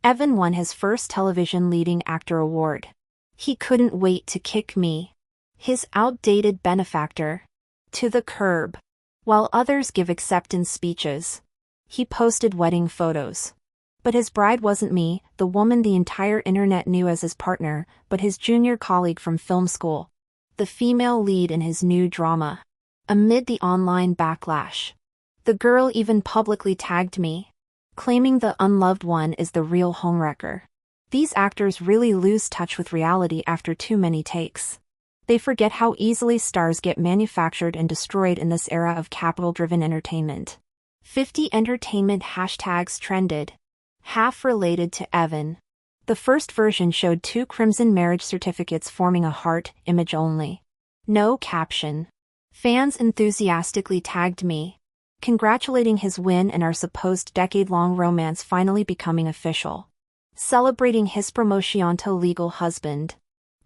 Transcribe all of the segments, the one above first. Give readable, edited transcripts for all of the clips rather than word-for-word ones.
Evan won his first television leading actor award. He couldn't wait to kick me, his outdated benefactor, to the curb. While others give acceptance speeches, he posted wedding photos. But his bride wasn't me, the woman the entire internet knew as his partner, but his junior colleague from film school. The female lead in his new drama. Amid the online backlash, the girl even publicly tagged me, claiming the unloved one is the real homewrecker. These actors really lose touch with reality after too many takes. They forget how easily stars get manufactured and destroyed in this era of capital-driven entertainment. 50 entertainment hashtags trended, half related to Evan. The first version showed 2 crimson marriage certificates forming a heart, image only. No caption. Fans enthusiastically tagged me, congratulating his win and our supposed decade-long romance finally becoming official. Celebrating his promotion to legal husband.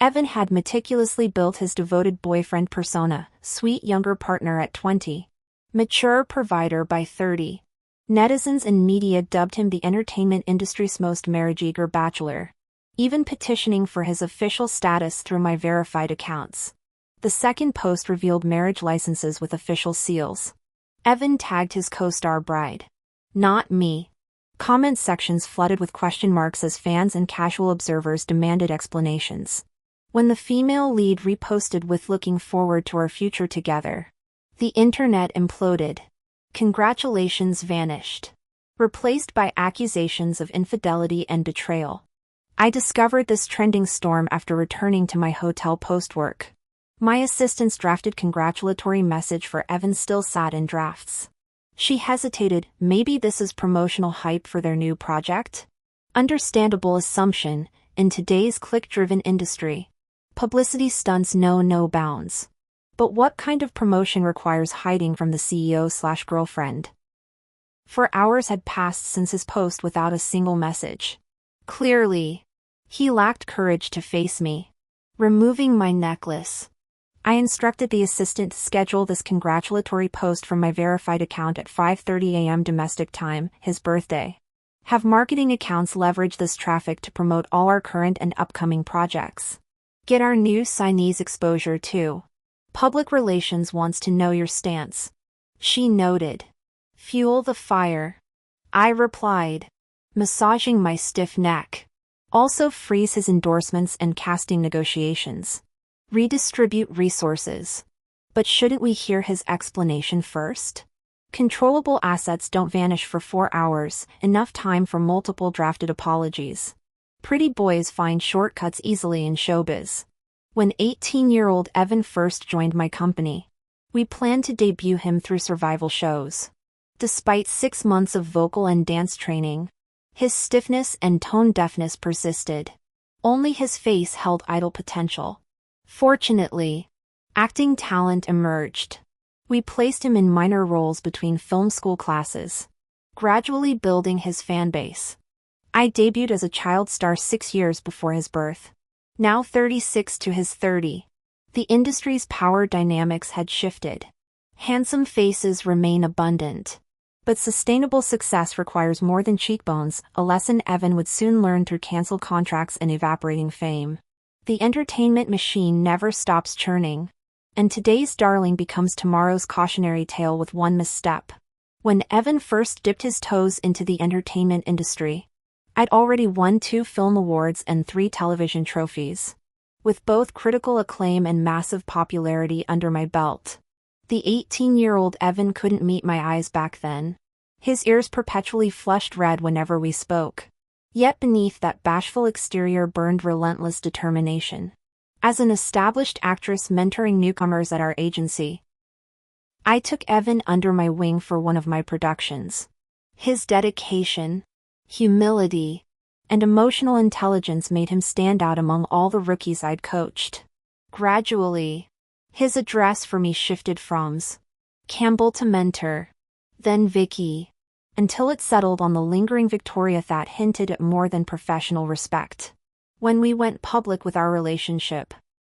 Evan had meticulously built his devoted boyfriend persona, sweet younger partner at 20, mature provider by 30. Netizens and media dubbed him the entertainment industry's most marriage-eager bachelor, even petitioning for his official status through my verified accounts. The second post revealed marriage licenses with official seals. Evan tagged his co-star bride. Not me. Comment sections flooded with question marks as fans and casual observers demanded explanations. When the female lead reposted with "looking forward to our future together," the internet imploded. Congratulations vanished, replaced by accusations of infidelity and betrayal. I discovered this trending storm after returning to my hotel post-work. My assistants drafted congratulatory message for Evan still sat in drafts. She hesitated, maybe this is promotional hype for their new project? Understandable assumption, in today's click-driven industry. Publicity stunts know no bounds. But what kind of promotion requires hiding from the CEO/girlfriend? For hours had passed since his post without a single message. Clearly, he lacked courage to face me. Removing my necklace, I instructed the assistant to schedule this congratulatory post from my verified account at 5:30 a.m. domestic time, his birthday. Have marketing accounts leverage this traffic to promote all our current and upcoming projects. Get our new signees exposure too. Public relations wants to know your stance, she noted. Fuel the fire, I replied, massaging my stiff neck. Also freeze his endorsements and casting negotiations. Redistribute resources. But shouldn't we hear his explanation first? Controllable assets don't vanish for 4 hours, enough time for multiple drafted apologies. Pretty boys find shortcuts easily in showbiz. When 18-year-old Evan first joined my company, we planned to debut him through survival shows. Despite 6 months of vocal and dance training, his stiffness and tone deafness persisted. Only his face held idle potential. Fortunately, acting talent emerged. We placed him in minor roles between film school classes, gradually building his fan base. I debuted as a child star 6 years before his birth. Now 36 to his 30. The industry's power dynamics had shifted. Handsome faces remain abundant. But sustainable success requires more than cheekbones, a lesson Evan would soon learn through canceled contracts and evaporating fame. The entertainment machine never stops churning. And today's darling becomes tomorrow's cautionary tale with one misstep. When Evan first dipped his toes into the entertainment industry, I'd already won 2 film awards and 3 television trophies. With both critical acclaim and massive popularity under my belt, the 18-year-old Evan couldn't meet my eyes back then. His ears perpetually flushed red whenever we spoke. Yet beneath that bashful exterior burned relentless determination. As an established actress mentoring newcomers at our agency, I took Evan under my wing for one of my productions. His dedication, humility, and emotional intelligence made him stand out among all the rookies I'd coached. Gradually, his address for me shifted from Campbell to mentor, then Vicky, until it settled on the lingering Victoria that hinted at more than professional respect. When we went public with our relationship,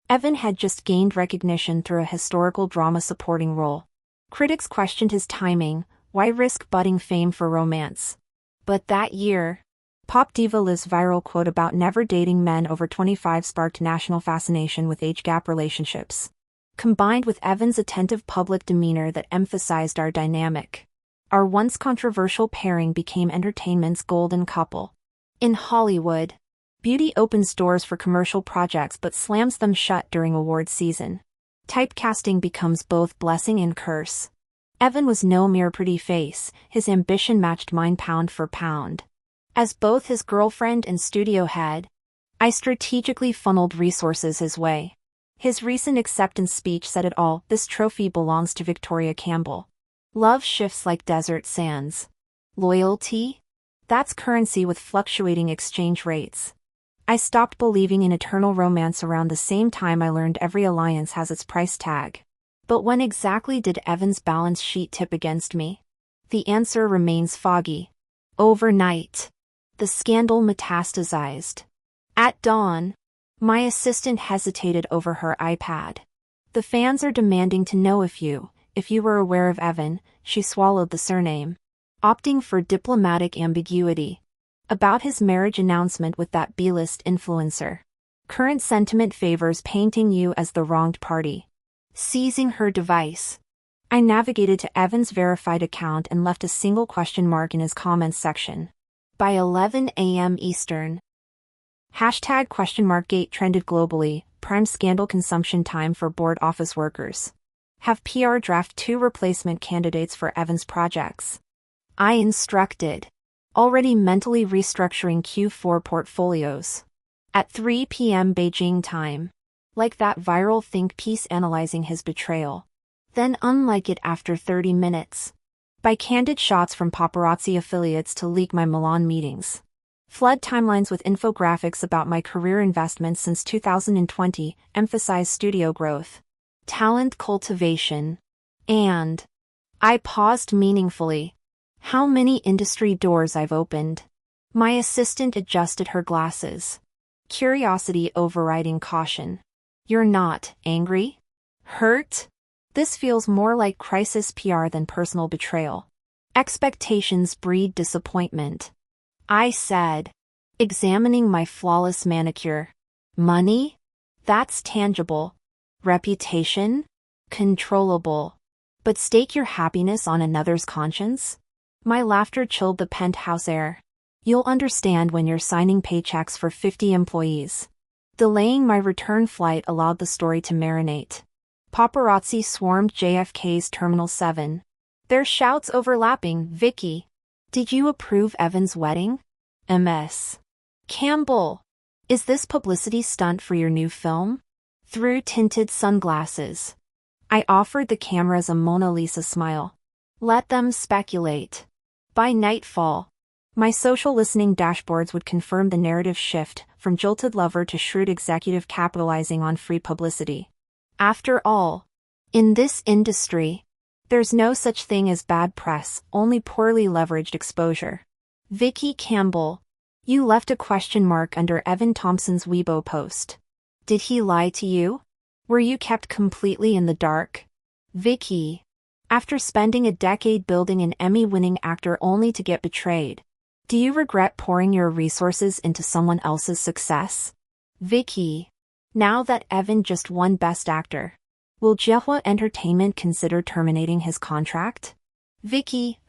Evan had just gained recognition through a historical drama supporting role. Critics questioned his timing, why risk budding fame for romance? But that year, Pop diva Liz's viral quote about never dating men over 25 sparked national fascination with age gap relationships, combined with Evan's attentive public demeanor that emphasized our dynamic. Our once controversial pairing became entertainment's golden couple. In Hollywood, beauty opens doors for commercial projects but slams them shut during awards season. Typecasting becomes both blessing and curse. Evan was no mere pretty face, his ambition matched mine pound for pound. As both his girlfriend and studio head, I strategically funneled resources his way. His recent acceptance speech said it all: "This trophy belongs to Victoria Campbell." Love shifts like desert sands. Loyalty? That's currency with fluctuating exchange rates. I stopped believing in eternal romance around the same time I learned every alliance has its price tag. But when exactly did Evan's balance sheet tip against me? The answer remains foggy. Overnight, the scandal metastasized. At dawn, my assistant hesitated over her iPad. "The fans are demanding to know if you were aware of Evan," she swallowed the surname, opting for diplomatic ambiguity. "About his marriage announcement with that B-list influencer. Current sentiment favors painting you as the wronged party." Seizing her device, I navigated to Evan's verified account and left a single question mark in his comments section. By 11 a.m. Eastern. #?Gate trended globally, prime scandal consumption time for board office workers. Have PR draft 2 replacement candidates for Evan's projects. I instructed. Already mentally restructuring Q4 portfolios. At 3 p.m. Beijing time. Like that viral think piece analyzing his betrayal. Then unlike it after 30 minutes. By candid shots from paparazzi affiliates to leak my Milan meetings. Flood timelines with infographics about my career investments since 2020, emphasize studio growth, talent cultivation, and I paused meaningfully. How many industry doors I've opened. My assistant adjusted her glasses. Curiosity overriding caution. You're not angry? Hurt? This feels more like crisis PR than personal betrayal. Expectations breed disappointment. I said, examining my flawless manicure. Money? That's tangible. Reputation? Controllable. But stake your happiness on another's conscience? My laughter chilled the penthouse air. You'll understand when you're signing paychecks for 50 employees. Delaying my return flight allowed the story to marinate. Paparazzi swarmed JFK's Terminal 7. Their shouts overlapping. "Vicky, did you approve Evan's wedding? MS. Campbell, is this publicity stunt for your new film?" Through tinted sunglasses, I offered the cameras a Mona Lisa smile. Let them speculate. By nightfall, my social listening dashboards would confirm the narrative shift from jilted lover to shrewd executive capitalizing on free publicity. After all, in this industry, there's no such thing as bad press, only poorly leveraged exposure. Vicky Campbell, you left a question mark under Evan Thompson's Weibo post. Did he lie to you? Were you kept completely in the dark? Vicky, after spending a decade building an Emmy-winning actor only to get betrayed, do you regret pouring your resources into someone else's success? Vicky, now that Evan just won Best Actor, will Jehua Entertainment consider terminating his contract? Vicky.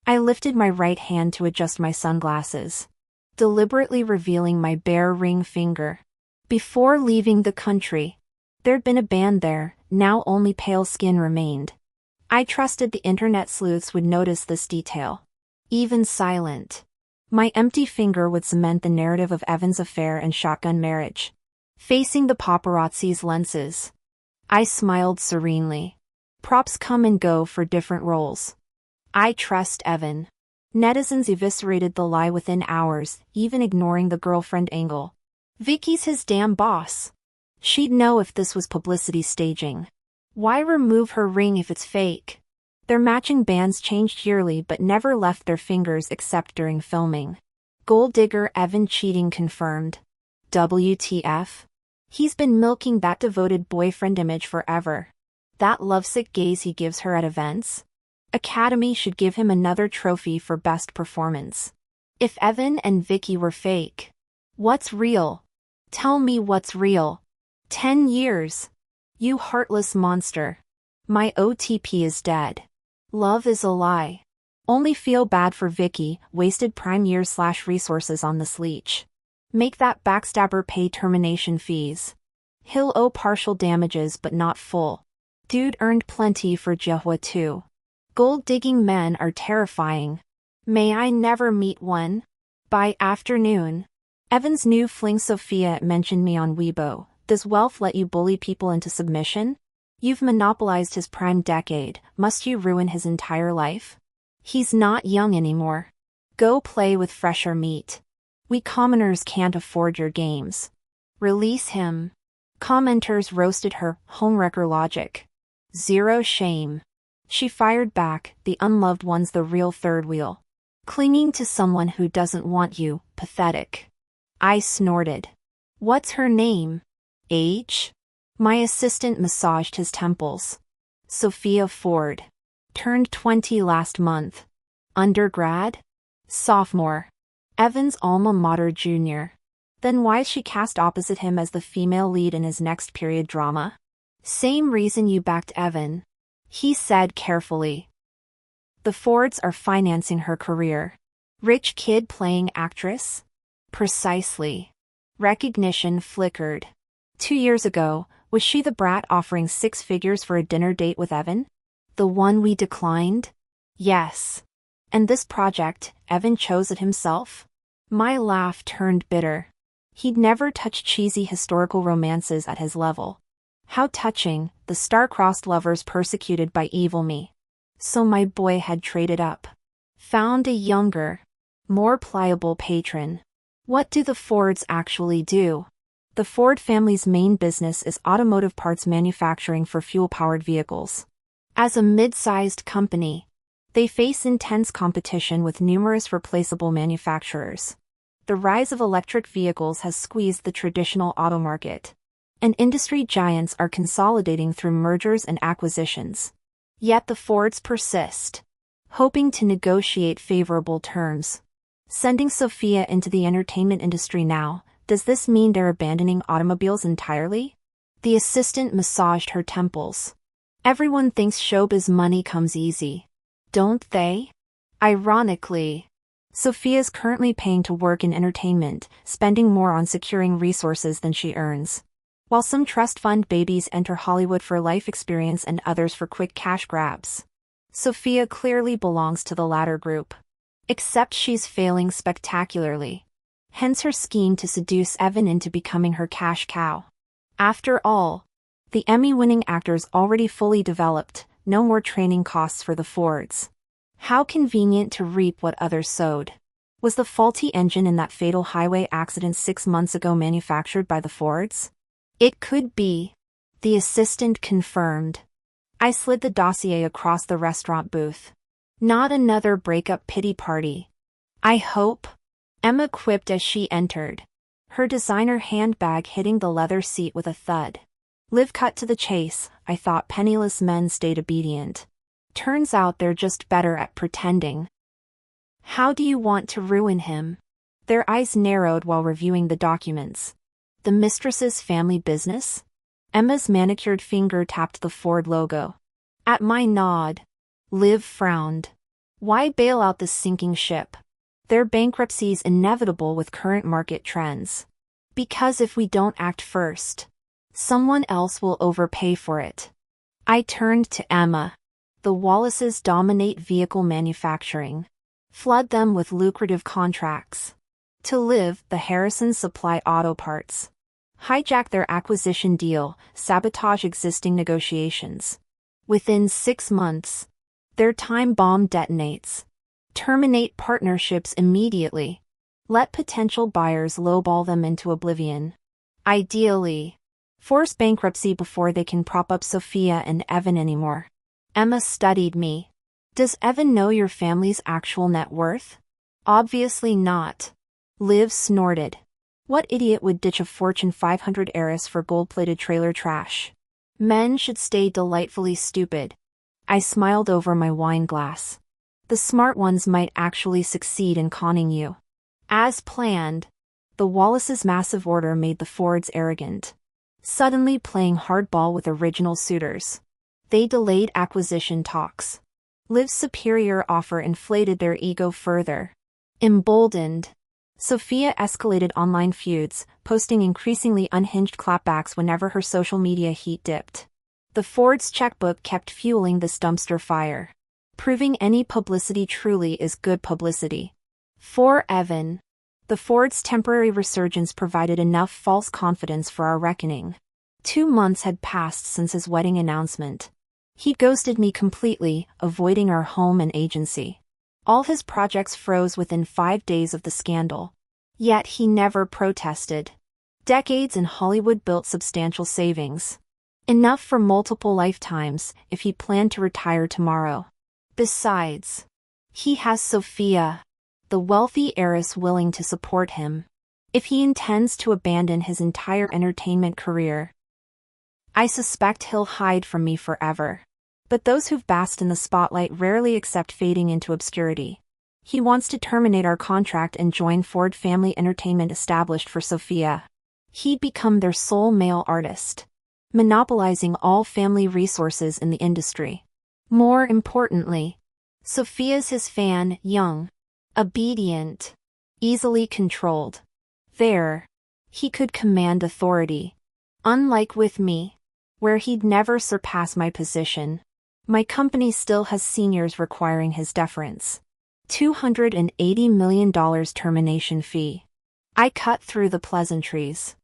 I lifted my right hand to adjust my sunglasses, deliberately revealing my bare ring finger. Before leaving the country, there'd been a band there, now only pale skin remained. I trusted the internet sleuths would notice this detail. Even silent, my empty finger would cement the narrative of Evan's affair and shotgun marriage. Facing the paparazzi's lenses, I smiled serenely. Props come and go for different roles. I trust Evan. Netizens eviscerated the lie within hours, even ignoring the girlfriend angle. Vicky's his damn boss. She'd know if this was publicity staging. Why remove her ring if it's fake? Their matching bands changed yearly but never left their fingers except during filming. Gold digger Evan cheating confirmed. WTF? He's been milking that devoted boyfriend image forever. That lovesick gaze he gives her at events? Academy should give him another trophy for best performance. If Evan and Vicky were fake, what's real? Tell me what's real. 10 years. You heartless monster. My OTP is dead. Love is a lie. Only feel bad for Vicky, wasted prime years/resources on this leech. Make that backstabber pay termination fees. He'll owe partial damages but not full. Dude earned plenty for Jehovah too. Gold-digging men are terrifying. May I never meet one? By afternoon. Evan's new fling Sophia mentioned me on Weibo. Does wealth let you bully people into submission? You've monopolized his prime decade, must you ruin his entire life? He's not young anymore. Go play with fresher meat. We commoners can't afford your games. Release him. Commenters roasted her homewrecker logic. Zero shame. She fired back, the unloved one's the real third wheel. Clinging to someone who doesn't want you, pathetic. I snorted. What's her name? Age? My assistant massaged his temples. Sophia Ford. Turned 20 last month. Undergrad? Sophomore. Evan's alma mater junior. Then why's she cast opposite him as the female lead in his next period drama? Same reason you backed Evan. He said carefully. The Fords are financing her career. Rich kid playing actress? Precisely. Recognition flickered. 2 years ago, was she the brat offering 6 figures for a dinner date with Evan? The one we declined? Yes. And this project, Evan chose it himself? My laugh turned bitter. He'd never touched cheesy historical romances at his level. How touching, the star-crossed lovers persecuted by evil me. So my boy had traded up. Found a younger, more pliable patron. What do the Fords actually do? The Ford family's main business is automotive parts manufacturing for fuel-powered vehicles. As a mid-sized company, they face intense competition with numerous replaceable manufacturers. The rise of electric vehicles has squeezed the traditional auto market, and industry giants are consolidating through mergers and acquisitions. Yet the Fords persist, hoping to negotiate favorable terms. Sending Sophia into the entertainment industry now, does this mean they're abandoning automobiles entirely? The assistant massaged her temples. Everyone thinks showbiz money comes easy. Don't they? Ironically, Sophia's currently paying to work in entertainment, spending more on securing resources than she earns. While some trust fund babies enter Hollywood for life experience and others for quick cash grabs, Sophia clearly belongs to the latter group. Except she's failing spectacularly. Hence her scheme to seduce Evan into becoming her cash cow. After all, the Emmy-winning actor's already fully developed, no more training costs for the Fords. How convenient to reap what others sowed. Was the faulty engine in that fatal highway accident 6 months ago manufactured by the Fords? It could be. The assistant confirmed. I slid the dossier across the restaurant booth. Not another breakup pity party. I hope. Emma quipped as she entered, her designer handbag hitting the leather seat with a thud. Liv cut to the chase. I thought penniless men stayed obedient. Turns out they're just better at pretending. How do you want to ruin him? Their eyes narrowed while reviewing the documents. The mistress's family business? Emma's manicured finger tapped the Ford logo. At my nod, Liv frowned. Why bail out this sinking ship? Their bankruptcy's inevitable with current market trends. Because if we don't act first, someone else will overpay for it. I turned to Emma. The Wallaces dominate vehicle manufacturing. Flood them with lucrative contracts. To Liv, the Harrisons supply auto parts. Hijack their acquisition deal, sabotage existing negotiations. Within 6 months, their time bomb detonates. Terminate partnerships immediately. Let potential buyers lowball them into oblivion. Ideally, force bankruptcy before they can prop up Sophia and Evan anymore. Emma studied me. Does Evan know your family's actual net worth? Obviously not. Liv snorted. What idiot would ditch a Fortune 500 heiress for gold-plated trailer trash? Men should stay delightfully stupid. I smiled over my wine glass. The smart ones might actually succeed in conning you. As planned, the Wallace's massive order made the Fords arrogant, suddenly playing hardball with original suitors. They delayed acquisition talks. Liv's superior offer inflated their ego further. Emboldened, Sophia escalated online feuds, posting increasingly unhinged clapbacks whenever her social media heat dipped. The Ford's checkbook kept fueling this dumpster fire, proving any publicity truly is good publicity. For Evan, the Ford's temporary resurgence provided enough false confidence for our reckoning. 2 months had passed since his wedding announcement. He ghosted me completely, avoiding our home and agency. All his projects froze within 5 days of the scandal. Yet he never protested. Decades in Hollywood built substantial savings. Enough for multiple lifetimes if he planned to retire tomorrow. Besides, he has Sophia, the wealthy heiress willing to support him. If he intends to abandon his entire entertainment career, I suspect he'll hide from me forever. But those who've basked in the spotlight rarely accept fading into obscurity. He wants to terminate our contract and join Ford Family Entertainment established for Sophia. He'd become their sole male artist, monopolizing all family resources in the industry. More importantly, Sophia's his fan, young, obedient, easily controlled. There, he could command authority. Unlike with me, where he'd never surpass my position. My company still has seniors requiring his deference. $280 million termination fee. I cut through the pleasantries.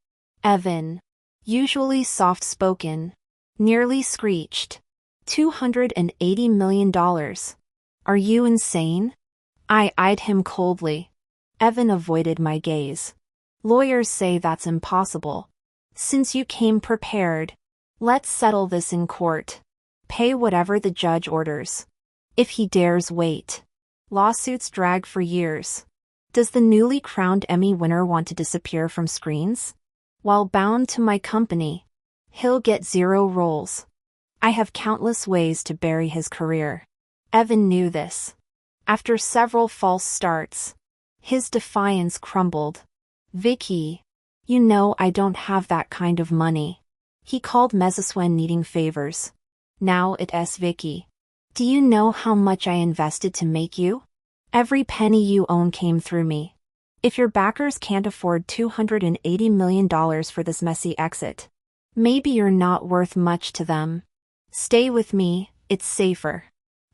Evan, usually soft-spoken, nearly screeched. $280 million. Are you insane? I eyed him coldly. Evan avoided my gaze. Lawyers say that's impossible. Since you came prepared, let's settle this in court. Pay whatever the judge orders. If he dares wait. Lawsuits drag for years. Does the newly crowned Emmy winner want to disappear from screens? While bound to my company, he'll get 0 roles. I have countless ways to bury his career. Evan knew this. After several false starts, his defiance crumbled. Vicky, you know I don't have that kind of money. He called Mrs. when needing favors. Now it's Vicky. Do you know how much I invested to make you? Every penny you own came through me. If your backers can't afford $280 million for this messy exit, maybe you're not worth much to them. Stay with me, it's safer.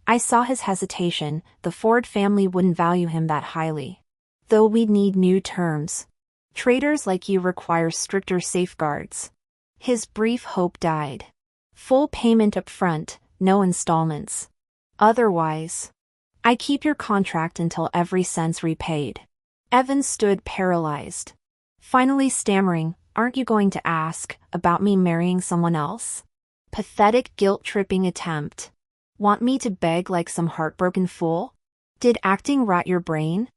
I saw his hesitation. The Ford family wouldn't value him that highly. Though we'd need new terms. Traders like you require stricter safeguards. His brief hope died. Full payment up front, no installments. Otherwise, I keep your contract until every cent's repaid. Evan stood paralyzed. Finally stammering, aren't you going to ask about me marrying someone else? Pathetic guilt-tripping attempt. Want me to beg like some heartbroken fool? Did acting rot your brain?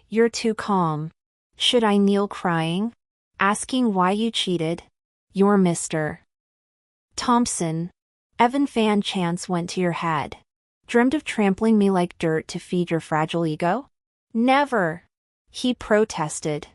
You're too calm. Should I kneel crying? Asking why you cheated? You're Mr. Thompson. Evan fan chance went to your head. Dreamed of trampling me like dirt to feed your fragile ego? Never. He protested.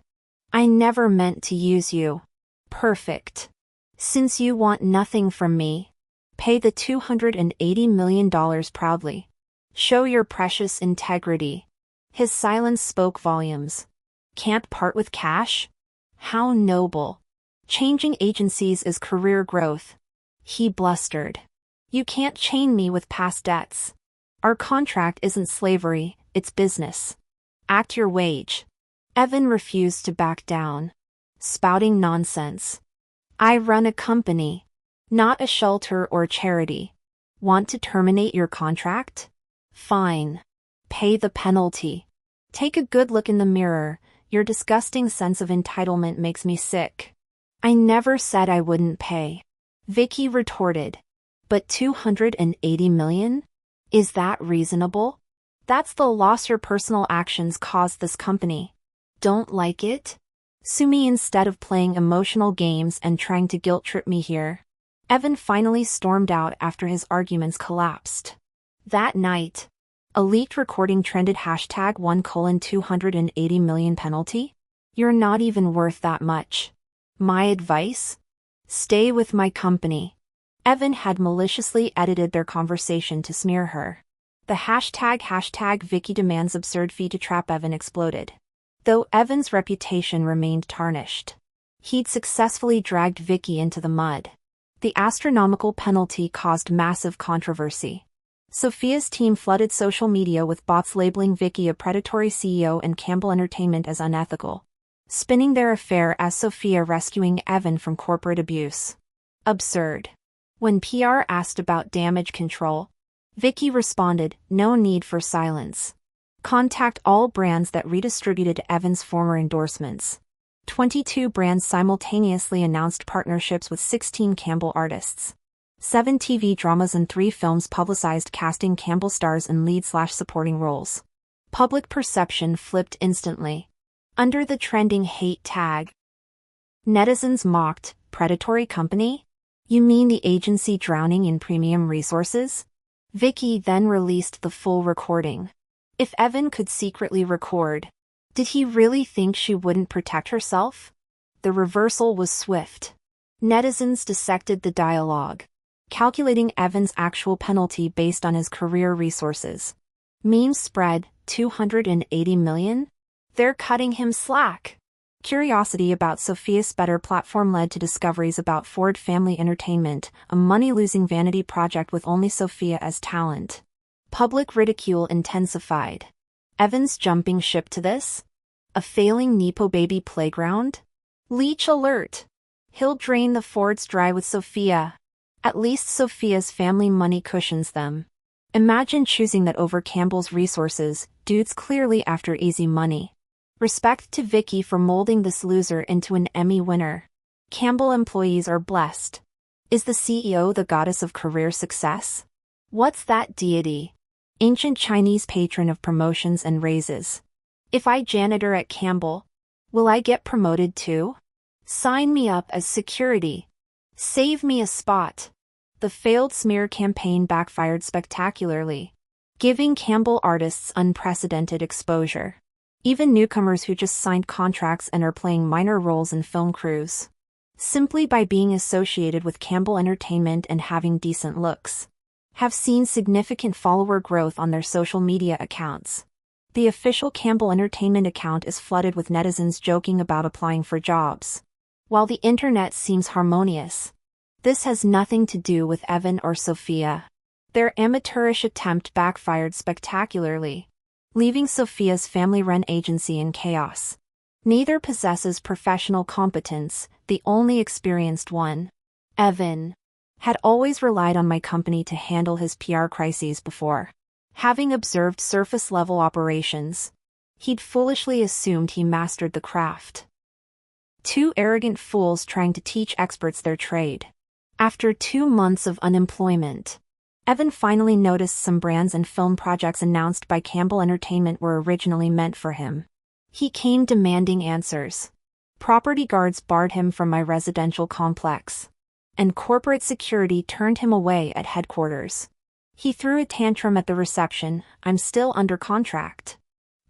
I never meant to use you. Perfect. Since you want nothing from me, pay the $280 million proudly. Show your precious integrity. His silence spoke volumes. Can't part with cash? How noble. Changing agencies is career growth. He blustered. You can't chain me with past debts. Our contract isn't slavery, it's business. Act your wage. Evan refused to back down. Spouting nonsense. I run a company, not a shelter or charity. Want to terminate your contract? Fine. Pay the penalty. Take a good look in the mirror. Your disgusting sense of entitlement makes me sick. I never said I wouldn't pay. Vicky retorted. But $280 million? Is that reasonable? That's the loss your personal actions caused this company. Don't like it? Sue me instead of playing emotional games and trying to guilt-trip me here. Evan finally stormed out after his arguments collapsed. That night, a leaked recording trended #1:280 million penalty? You're not even worth that much. My advice? Stay with my company. Evan had maliciously edited their conversation to smear her. The hashtag Vicky demands absurd fee to trap Evan exploded. Though Evan's reputation remained tarnished, he'd successfully dragged Vicky into the mud. The astronomical penalty caused massive controversy. Sophia's team flooded social media with bots labeling Vicky a predatory CEO and Campbell Entertainment as unethical, spinning their affair as Sophia rescuing Evan from corporate abuse. Absurd. When PR asked about damage control, Vicky responded, "No need for silence. Contact all brands that redistributed Evan's former endorsements." 22 brands simultaneously announced partnerships with 16 Campbell artists. 7 TV dramas and 3 films publicized casting Campbell stars in lead/supporting roles. Public perception flipped instantly. Under the trending hate tag, netizens mocked, "Predatory company? You mean the agency drowning in premium resources?" Vicky then released the full recording. If Evan could secretly record, did he really think she wouldn't protect herself? The reversal was swift. Netizens dissected the dialogue, calculating Evan's actual penalty based on his career resources. Memes spread, 280 million? They're cutting him slack. Curiosity about Sophia's better platform led to discoveries about Ford Family Entertainment, a money-losing vanity project with only Sophia as talent. Public ridicule intensified. Evan's jumping ship to this? A failing Nepo baby playground? Leech alert! He'll drain the Fords dry with Sophia. At least Sophia's family money cushions them. Imagine choosing that over Campbell's resources, dude's clearly after easy money. Respect to Vicky for molding this loser into an Emmy winner. Campbell employees are blessed. Is the CEO the goddess of career success? What's that deity? Ancient Chinese patron of promotions and raises. If I janitor at Campbell, will I get promoted too? Sign me up as security. Save me a spot. The failed smear campaign backfired spectacularly, giving Campbell artists unprecedented exposure. Even newcomers who just signed contracts and are playing minor roles in film crews, simply by being associated with Campbell Entertainment and having decent looks, have seen significant follower growth on their social media accounts. The official Campbell Entertainment account is flooded with netizens joking about applying for jobs. While the internet seems harmonious, this has nothing to do with Evan or Sophia. Their amateurish attempt backfired spectacularly, leaving Sophia's family-run agency in chaos. Neither possesses professional competence, the only experienced one. Evan had always relied on my company to handle his PR crises before. Having observed surface-level operations, he'd foolishly assumed he mastered the craft. 2 arrogant fools trying to teach experts their trade. After 2 months of unemployment, Evan finally noticed some brands and film projects announced by Campbell Entertainment were originally meant for him. He came demanding answers. Property guards barred him from my residential complex, and corporate security turned him away at headquarters. He threw a tantrum at the reception. "I'm still under contract.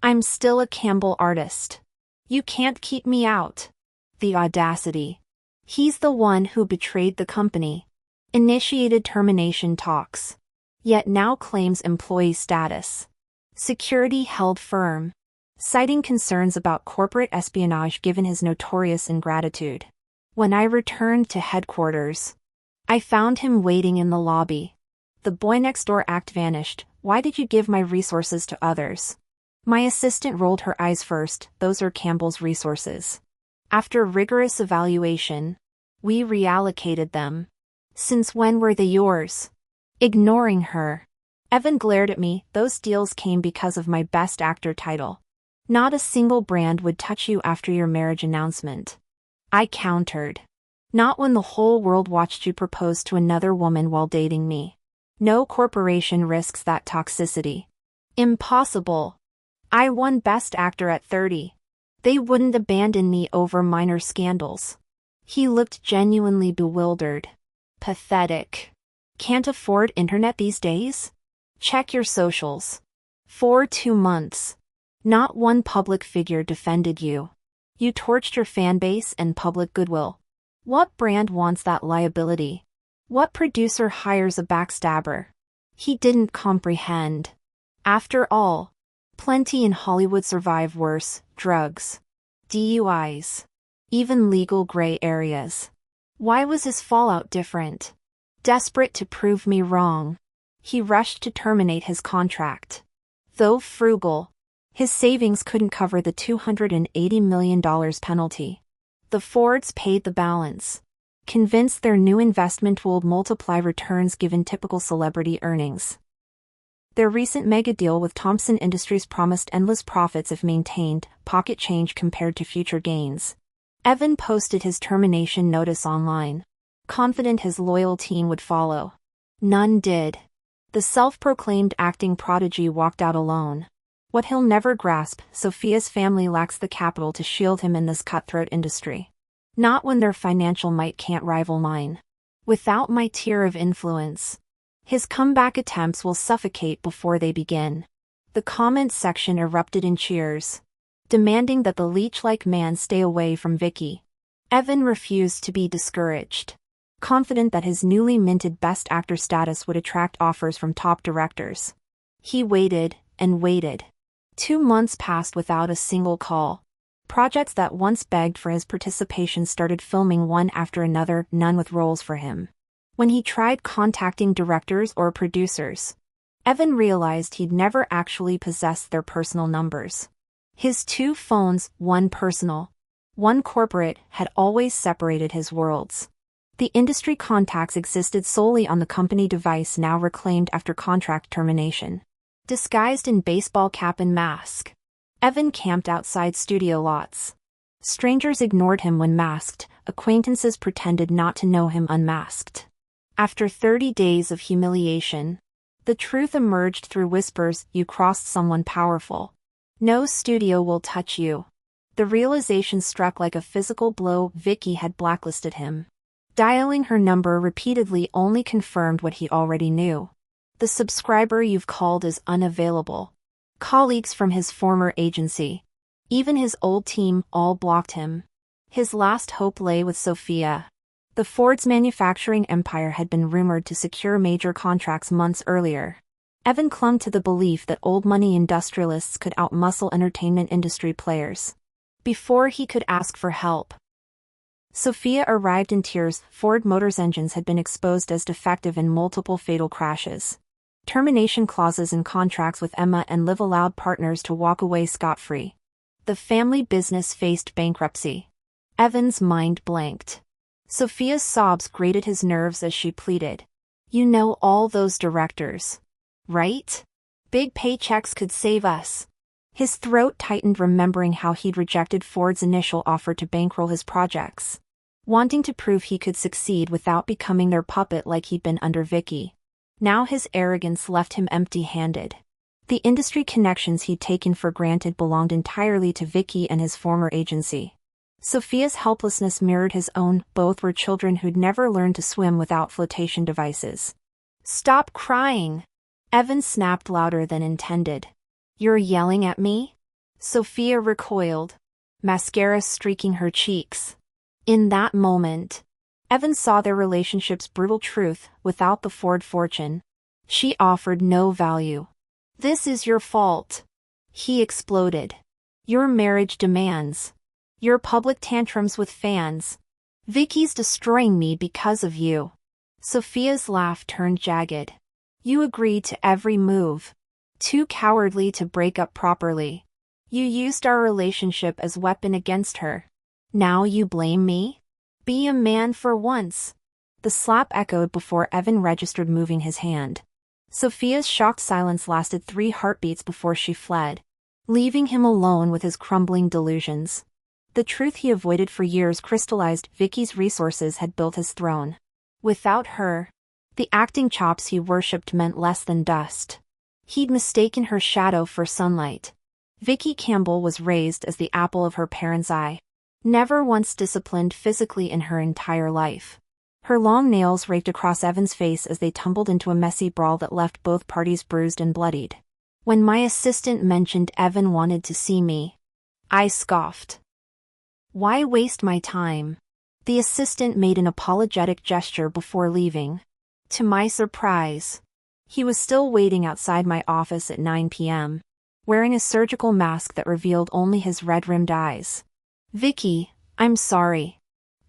I'm still a Campbell artist. You can't keep me out." The audacity. He's the one who betrayed the company, initiated termination talks, yet now claims employee status. Security held firm, citing concerns about corporate espionage given his notorious ingratitude. When I returned to headquarters, I found him waiting in the lobby. The boy next door act vanished. "Why did you give my resources to others?" My assistant rolled her eyes first. "Those are Campbell's resources. After rigorous evaluation, we reallocated them." "Since when were they yours?" Ignoring her, Evan glared at me. "Those deals came because of my Best Actor title. Not a single brand would touch you after your marriage announcement." I countered. "Not when the whole world watched you propose to another woman while dating me. No corporation risks that toxicity." "Impossible. I won Best Actor at 30. They wouldn't abandon me over minor scandals." He looked genuinely bewildered. Pathetic. Can't afford internet these days? Check your socials. For 2 months. Not one public figure defended you. You torched your fanbase and public goodwill. What brand wants that liability? What producer hires a backstabber? He didn't comprehend. After all, plenty in Hollywood survive worse: drugs, DUIs, even legal gray areas. Why was his fallout different? Desperate to prove me wrong, he rushed to terminate his contract. Though frugal, his savings couldn't cover the $280 million penalty. The Fords paid the balance, convinced their new investment would multiply returns given typical celebrity earnings. Their recent mega deal with Thompson Industries promised endless profits if maintained, pocket change compared to future gains. Evan posted his termination notice online, confident his loyal team would follow. None did. The self-proclaimed acting prodigy walked out alone. What he'll never grasp: Sophia's family lacks the capital to shield him in this cutthroat industry. Not when their financial might can't rival mine. Without my tier of influence, his comeback attempts will suffocate before they begin. The comments section erupted in cheers, demanding that the leech-like man stay away from Vicky. Evan refused to be discouraged, confident that his newly minted Best Actor status would attract offers from top directors. He waited and waited. 2 months passed without a single call. Projects that once begged for his participation started filming one after another, none with roles for him. When he tried contacting directors or producers, Evan realized he'd never actually possessed their personal numbers. His 2 phones, one personal, one corporate, had always separated his worlds. The industry contacts existed solely on the company device now reclaimed after contract termination. Disguised in baseball cap and mask, Evan camped outside studio lots. Strangers ignored him when masked, acquaintances pretended not to know him unmasked. After 30 days of humiliation, the truth emerged through whispers: you crossed someone powerful. No studio will touch you. The realization struck like a physical blow. Vicky had blacklisted him. Dialing her number repeatedly only confirmed what he already knew. The subscriber you've called is unavailable. Colleagues from his former agency, even his old team, all blocked him. His last hope lay with Sophia. The Ford's manufacturing empire had been rumored to secure major contracts months earlier. Evan clung to the belief that old-money industrialists could outmuscle entertainment industry players. Before he could ask for help, Sophia arrived in tears. Ford Motors engines had been exposed as defective in multiple fatal crashes. Termination clauses in contracts with Emma and Liv allowed partners to walk away scot-free. The family business faced bankruptcy. Evan's mind blanked. Sophia's sobs grated his nerves as she pleaded. You know all those directors, right? Big paychecks could save us. His throat tightened remembering how he'd rejected Ford's initial offer to bankroll his projects, wanting to prove he could succeed without becoming their puppet like he'd been under Vicky. Now his arrogance left him empty-handed. The industry connections he'd taken for granted belonged entirely to Vicky and his former agency. Sophia's helplessness mirrored his own. Both were children who'd never learned to swim without flotation devices. Stop crying! Evan snapped louder than intended. You're yelling at me? Sophia recoiled, mascara streaking her cheeks. In that moment, Evan saw their relationship's brutal truth. Without the Ford fortune, she offered no value. This is your fault, he exploded. Your marriage demands. Your public tantrums with fans. Vicky's destroying me because of you. Sophia's laugh turned jagged. You agreed to every move. Too cowardly to break up properly. You used our relationship as weapon against her. Now you blame me? Be a man for once. The slap echoed before Evan registered, moving his hand. Sophia's shocked silence lasted 3 heartbeats before she fled, leaving him alone with his crumbling delusions. The truth he avoided for years crystallized. Vicky's resources had built his throne. Without her, the acting chops he worshipped meant less than dust. He'd mistaken her shadow for sunlight. Vicky Campbell was raised as the apple of her parents' eye. Never once disciplined physically in her entire life. Her long nails raked across Evan's face as they tumbled into a messy brawl that left both parties bruised and bloodied. When my assistant mentioned Evan wanted to see me, I scoffed. Why waste my time? The assistant made an apologetic gesture before leaving. To my surprise, he was still waiting outside my office at 9 p.m., wearing a surgical mask that revealed only his red-rimmed eyes. Vicky, I'm sorry.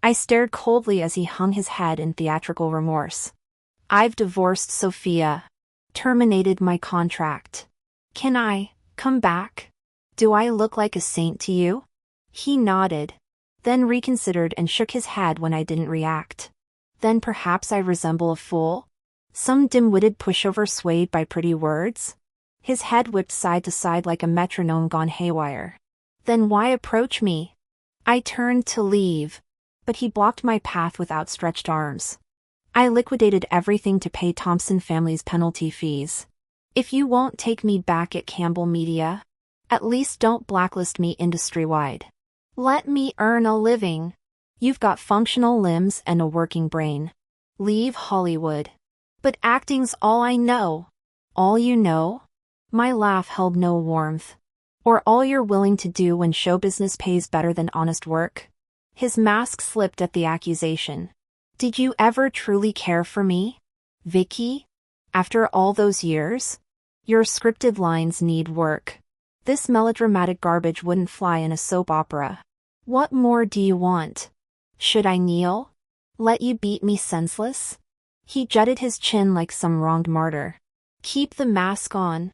I stared coldly as he hung his head in theatrical remorse. I've divorced Sophia. Terminated my contract. Can I come back? Do I look like a saint to you? He nodded, then reconsidered and shook his head when I didn't react. Then perhaps I resemble a fool? Some dim-witted pushover swayed by pretty words? His head whipped side to side like a metronome gone haywire. Then why approach me? I turned to leave, but he blocked my path with outstretched arms. I liquidated everything to pay Thompson family's penalty fees. If you won't take me back at Campbell Media, at least don't blacklist me industry-wide. Let me earn a living. You've got functional limbs and a working brain. Leave Hollywood. But acting's all I know. All you know? My laugh held no warmth. Or all you're willing to do when show business pays better than honest work? His mask slipped at the accusation. Did you ever truly care for me? Vicky? After all those years? Your scripted lines need work. This melodramatic garbage wouldn't fly in a soap opera. What more do you want? Should I kneel? Let you beat me senseless? He jutted his chin like some wronged martyr. Keep the mask on,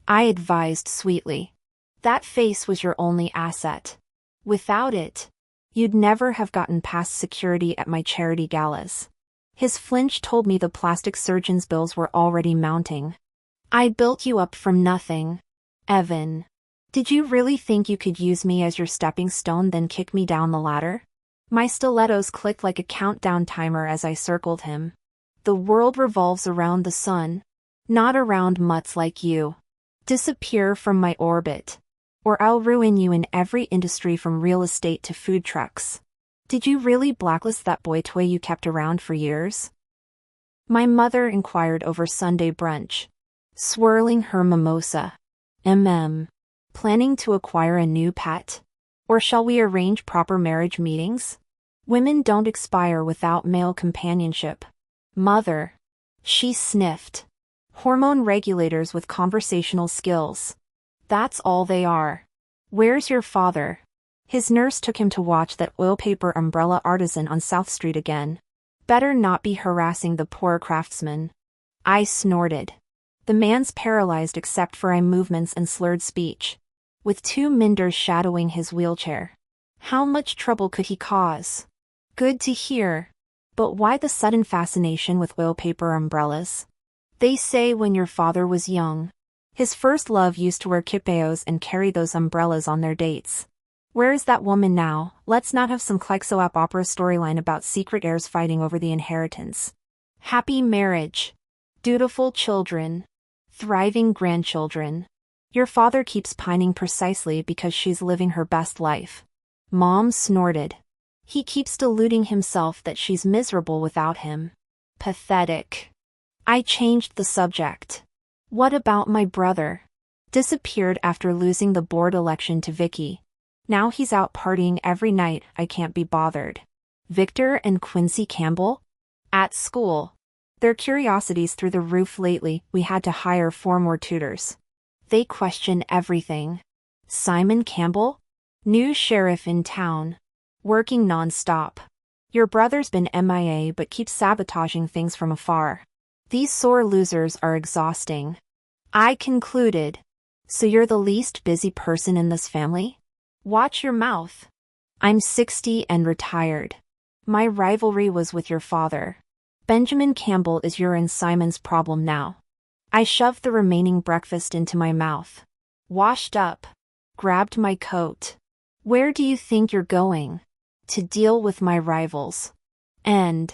I advised sweetly. That face was your only asset. Without it, you'd never have gotten past security at my charity galas. His flinch told me the plastic surgeon's bills were already mounting. I built you up from nothing, Evan. Did you really think you could use me as your stepping stone then kick me down the ladder? My stilettos clicked like a countdown timer as I circled him. The world revolves around the sun, not around mutts like you. Disappear from my orbit, or I'll ruin you in every industry from real estate to food trucks. Did you really blacklist that boy toy you kept around for years? My mother inquired over Sunday brunch, swirling her mimosa. Planning to acquire a new pet? Or shall we arrange proper marriage meetings? Women don't expire without male companionship. Mother. She sniffed. Hormone regulators with conversational skills. That's all they are. Where's your father? His nurse took him to watch that oil paper umbrella artisan on South Street again. Better not be harassing the poor craftsman. I snorted. The man's paralyzed except for eye movements and slurred speech, with two Minders shadowing his wheelchair. How much trouble could he cause? Good to hear. But why the sudden fascination with oil paper umbrellas? They say when your father was young, his first love used to wear kipeos and carry those umbrellas on their dates. Where is that woman now? Let's not have some Klexoap opera storyline about secret heirs fighting over the inheritance. Happy marriage. Dutiful children. Thriving grandchildren. Your father keeps pining precisely because she's living her best life. Mom snorted. He keeps deluding himself that she's miserable without him. Pathetic. I changed the subject. What about my brother? Disappeared after losing the board election to Vicky. Now he's out partying every night. I can't be bothered. Victor and Quincy Campbell? At school. Their curiosity's through the roof lately. We had to hire 4 more tutors. They question everything. Simon Campbell? New sheriff in town. Working non-stop. Your brother's been MIA but keeps sabotaging things from afar. These sore losers are exhausting. I concluded. So you're the least busy person in this family? Watch your mouth. I'm 60 and retired. My rivalry was with your father. Benjamin Campbell is your and Simon's problem now. I shoved the remaining breakfast into my mouth. Washed up. Grabbed my coat. Where do you think you're going? To deal with my rivals. And